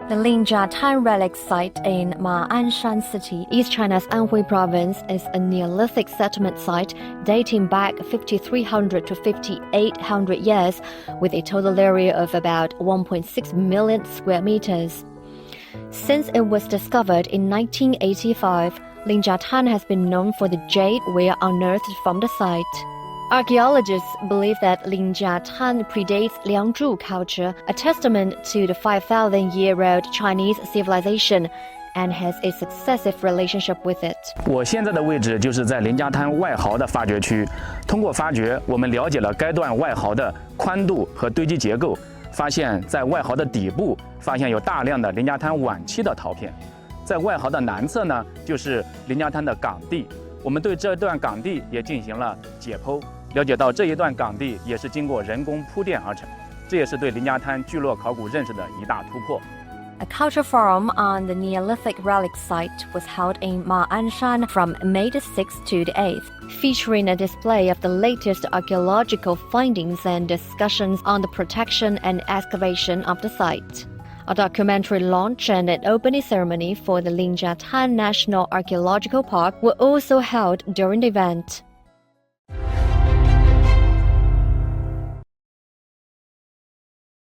The Lingjiatan relic site in Ma'anshan City, East China's Anhui province, is a Neolithic settlement site dating back 5,300 to 5,800 years, with a total area of about 1.6 million square meters. Since it was discovered in 1985, Lingjiatan has been known for the jade ware unearthed from the site. Archaeologists believe that Lingjiatan predates Liangzhu culture, a testament to the 5,000-year-old Chinese civilization, and has a successive relationship with it. 我现在的位置就是在林家滩外壕的发掘区。通过发掘，我们了解了该段外壕的宽度和堆积结构，发现在外壕的底部发现有大量的林家滩晚期的陶片。在外壕的南侧呢，就是林家滩的港地。我们对这段港地也进行了解剖。 了解到这一段港地也是经过人工铺垫而成，这也是对林家滩聚落考古认识的一大突破。A culture forum on the Neolithic relic site was held in Ma'anshan from May the 6th to the 8th, featuring a display of the latest archaeological findings and discussions on the protection and excavation of the site. A documentary launch and an opening ceremony for the Lingjiatan National Archaeological Park were also held during the event.